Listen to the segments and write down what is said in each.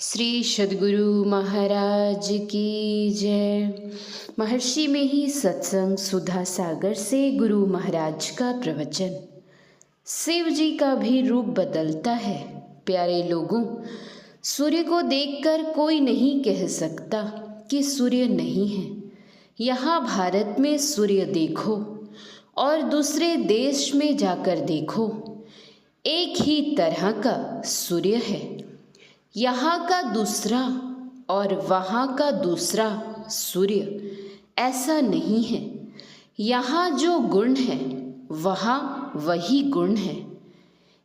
श्री सद्गुरु महाराज की जय। महर्षि में ही सत्संग सुधा सागर से गुरु महाराज का प्रवचन। शिव जी का भी रूप बदलता है। प्यारे लोगों, सूर्य को देखकर कोई नहीं कह सकता कि सूर्य नहीं है। यहाँ भारत में सूर्य देखो और दूसरे देश में जाकर देखो, एक ही तरह का सूर्य है। यहाँ का दूसरा और वहाँ का दूसरा सूर्य ऐसा नहीं है। यहाँ जो गुण है वहाँ वही गुण है।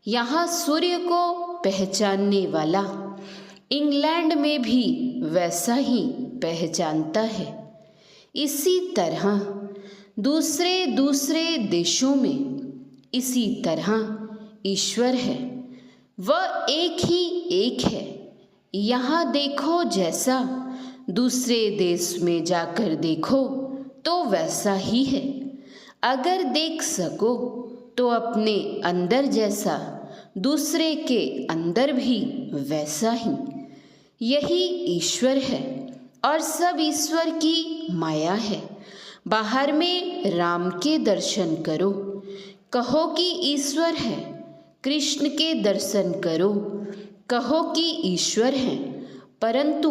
यहाँ सूर्य को पहचानने वाला इंग्लैंड में भी वैसा ही पहचानता है। इसी तरह दूसरे दूसरे देशों में इसी तरह ईश्वर है। वह एक ही एक है। यहाँ देखो जैसा, दूसरे देश में जाकर देखो तो वैसा ही है। अगर देख सको तो अपने अंदर जैसा दूसरे के अंदर भी वैसा ही। यही ईश्वर है और सब ईश्वर की माया है। बाहर में राम के दर्शन करो, कहो कि ईश्वर है। कृष्ण के दर्शन करो, कहो कि ईश्वर है। परंतु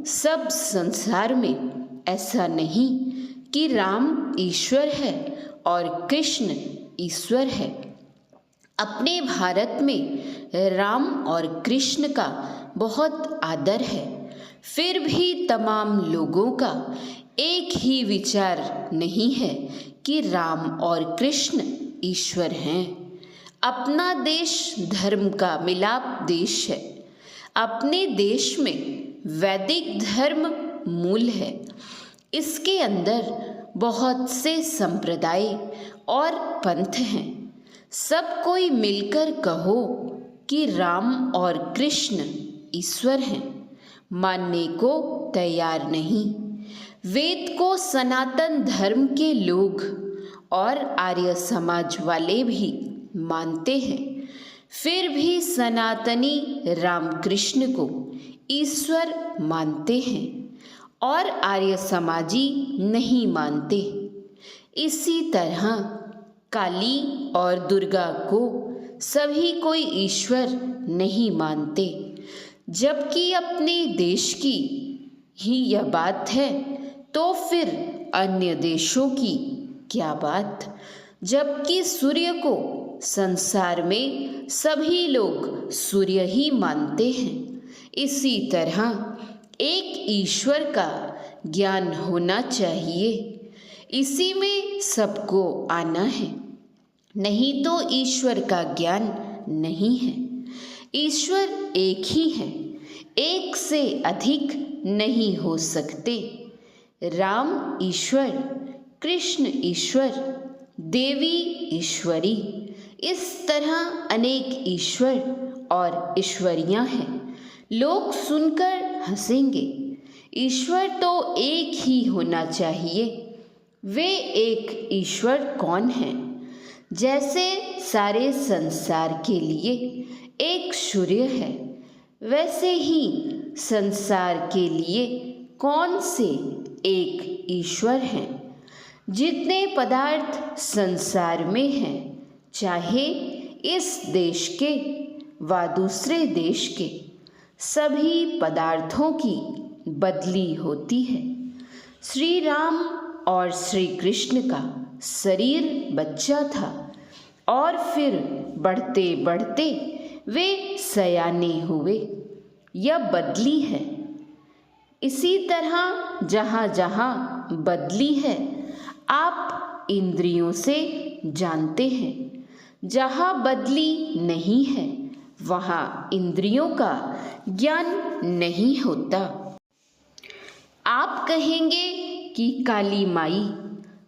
सब संसार में ऐसा नहीं कि राम ईश्वर है और कृष्ण ईश्वर है। अपने भारत में राम और कृष्ण का बहुत आदर है। फिर भी तमाम लोगों का एक ही विचार नहीं है कि राम और कृष्ण ईश्वर हैं। अपना देश धर्म का मिलाप देश है। अपने देश में वैदिक धर्म मूल है। इसके अंदर बहुत से संप्रदाय और पंथ हैं। सब कोई मिलकर कहो कि राम और कृष्ण ईश्वर हैं, मानने को तैयार नहीं। वेद को सनातन धर्म के लोग और आर्य समाज वाले भी मानते हैं। फिर भी सनातनी रामकृष्ण को ईश्वर मानते हैं और आर्य समाजी नहीं मानते। इसी तरह काली और दुर्गा को सभी कोई ईश्वर नहीं मानते। जबकि अपने देश की ही यह बात है तो फिर अन्य देशों की क्या बात। जबकि सूर्य को संसार में सभी लोग सूर्य ही मानते हैं। इसी तरह एक ईश्वर का ज्ञान होना चाहिए। इसी में सबको आना है, नहीं तो ईश्वर का ज्ञान नहीं है। ईश्वर एक ही है, एक से अधिक नहीं हो सकते। राम ईश्वर, कृष्ण ईश्वर, देवी ईश्वरी, इस तरह अनेक ईश्वर और ईश्वरियाँ हैं। लोग सुनकर हंसेंगे। ईश्वर तो एक ही होना चाहिए। वे एक ईश्वर कौन है? जैसे सारे संसार के लिए एक सूर्य है, वैसे ही संसार के लिए कौन से एक ईश्वर हैं। जितने पदार्थ संसार में हैं, चाहे इस देश के व दूसरे देश के, सभी पदार्थों की बदली होती है। श्री राम और श्री कृष्ण का शरीर बच्चा था और फिर बढ़ते बढ़ते वे सयाने हुए। यह बदली है। इसी तरह जहाँ जहाँ बदली है आप इंद्रियों से जानते हैं। जहाँ बदली नहीं है वहाँ इंद्रियों का ज्ञान नहीं होता। आप कहेंगे कि काली माई,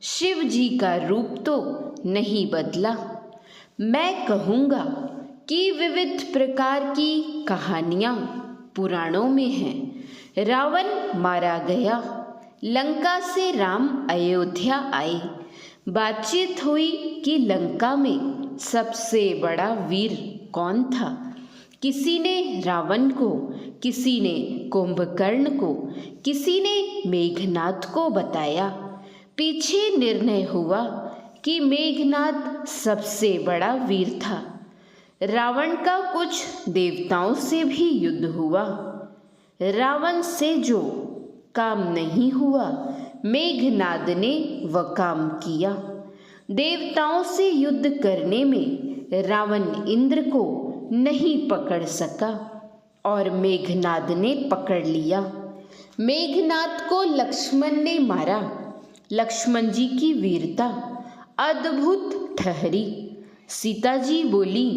शिव जी का रूप तो नहीं बदला। मैं कहूँगा कि विविध प्रकार की कहानियाँ पुराणों में हैं। रावण मारा गया, लंका से राम अयोध्या आए। बातचीत हुई कि लंका में सबसे बड़ा वीर कौन था। किसी ने रावण को, किसी ने कुंभकर्ण को, किसी ने मेघनाद को बताया। पीछे निर्णय हुआ कि मेघनाद सबसे बड़ा वीर था। रावण का कुछ देवताओं से भी युद्ध हुआ। रावण से जो काम नहीं हुआ, मेघनाद ने वह काम किया। देवताओं से युद्ध करने में रावण इंद्र को नहीं पकड़ सका और मेघनाद ने पकड़ लिया। मेघनाद को लक्ष्मण ने मारा। लक्ष्मण जी की वीरता अद्भुत ठहरी। सीता जी बोली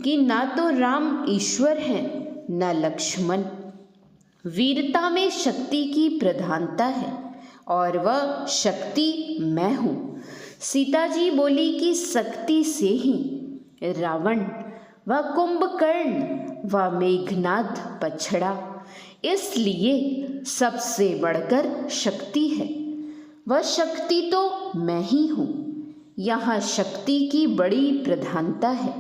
कि ना तो राम ईश्वर हैं, ना लक्ष्मण। वीरता में शक्ति की प्रधानता है और वह शक्ति मैं हूँ। सीता जी बोली कि शक्ति से ही रावण व कुंभकर्ण व मेघनाद पछड़ा, इसलिए सबसे बढ़कर शक्ति है। वह शक्ति तो मैं ही हूँ। यहाँ शक्ति की बड़ी प्रधानता है।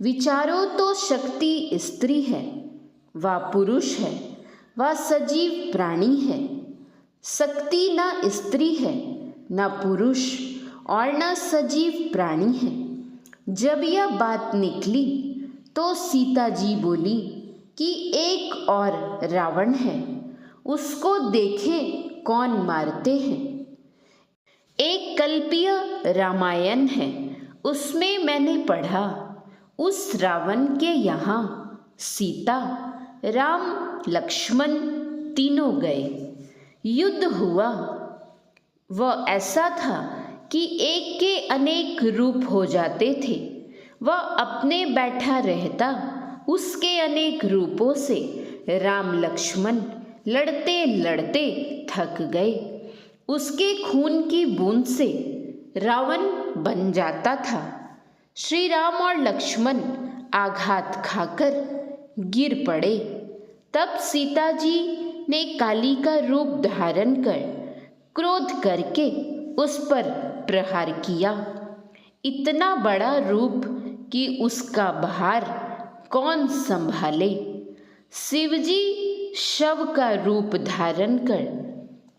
विचारो तो शक्ति स्त्री है, वह पुरुष है, वह सजीव प्राणी है। शक्ति ना स्त्री है, ना पुरुष और ना सजीव प्राणी है। जब यह बात निकली तो सीता जी बोली कि एक और रावण है, उसको देखें कौन मारते हैं। एक कल्पीय रामायण है, उसमें मैंने पढ़ा, उस रावण के यहाँ सीता, राम, लक्ष्मण तीनों गए। युद्ध हुआ। वह ऐसा था कि एक के अनेक रूप हो जाते थे। वह अपने बैठा रहता, उसके अनेक रूपों से राम लक्ष्मण लड़ते लड़ते थक गए। उसके खून की बूंद से रावण बन जाता था। श्री राम और लक्ष्मण आघात खाकर गिर पड़े। तब सीता जी ने काली का रूप धारण कर क्रोध करके उस पर प्रहार किया। इतना बड़ा रूप कि उसका भार कौन संभाले। शिवजी शव का रूप धारण कर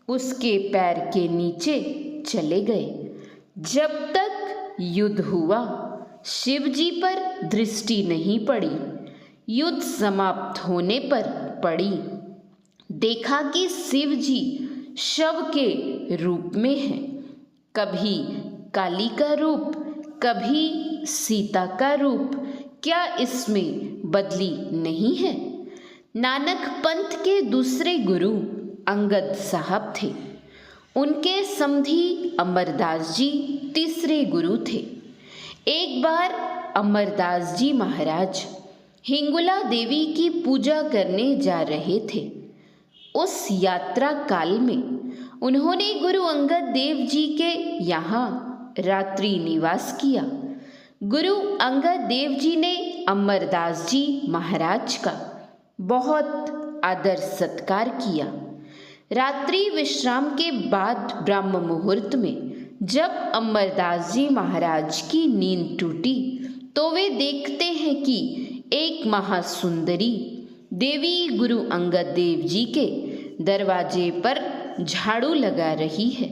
उसके पैर के नीचे चले गए। जब तक युद्ध हुआ, शिवजी पर दृष्टि नहीं पड़ी। युद्ध समाप्त होने पर पड़ी। देखा कि शिवजी शव के रूप में है। कभी काली का रूप, कभी सीता का रूप, क्या इसमें बदली नहीं है। नानक पंथ के दूसरे गुरु अंगद साहब थे। उनके समधी अमरदास जी तीसरे गुरु थे। एक बार अमरदास जी महाराज हिंगुला देवी की पूजा करने जा रहे थे। उस यात्रा काल में उन्होंने गुरु अंगद देव जी के यहाँ रात्रि निवास किया। गुरु अंगद देव जी ने अमरदास जी महाराज का बहुत आदर सत्कार किया। रात्रि विश्राम के बाद ब्रह्म मुहूर्त में जब अमरदास जी महाराज की नींद टूटी तो वे देखते हैं कि एक महासुंदरी देवी गुरु अंगद देव जी के दरवाजे पर झाड़ू लगा रही है।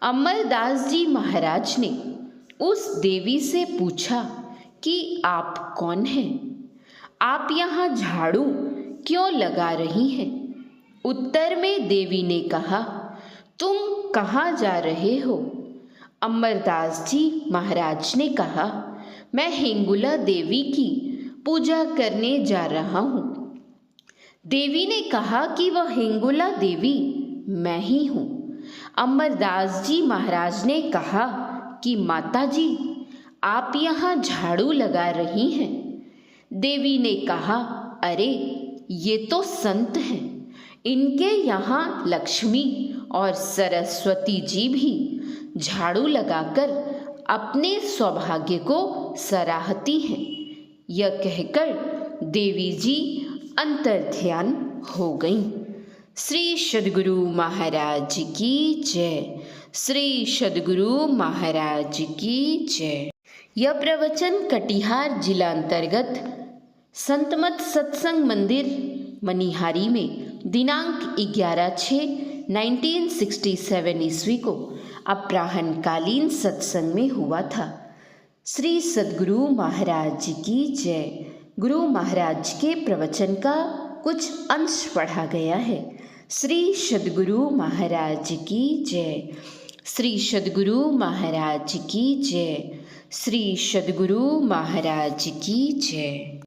अमरदास जी महाराज ने उस देवी से पूछा कि आप कौन हैं? आप यहाँ झाड़ू क्यों लगा रही हैं? उत्तर में देवी ने कहा, तुम कहाँ जा रहे हो? अमरदास जी महाराज ने कहा, मैं हिंगुला देवी की पूजा करने जा रहा हूँ। देवी ने कहा कि वह हिंगुला देवी मैं ही हूँ। अमरदास जी महाराज ने कहा कि माता जी आप यहाँ झाड़ू लगा रही हैं। देवी ने कहा, अरे ये तो संत हैं, इनके यहाँ लक्ष्मी और सरस्वती जी भी झाड़ू लगाकर अपने सौभाग्य को सराहती हैं। यह कहकर देवी जी अंतर्ध्यान हो गईं। श्री सद्गुरु महाराज की जय। श्री सद्गुरु महाराज की जय। यह प्रवचन कटिहार जिला अंतर्गत संतमत सत्संग मंदिर मनिहारी में दिनांक 11/6/1967 ईस्वी को अपराह्नकालीन सत्संग में हुआ था। श्री सद्गुरु महाराज की जय। गुरु महाराज के प्रवचन का कुछ अंश पढ़ा गया है। श्री सद्गुरु महाराज की जय। श्री सद्गुरु महाराज की जय। श्री सद्गुरु महाराज की जय।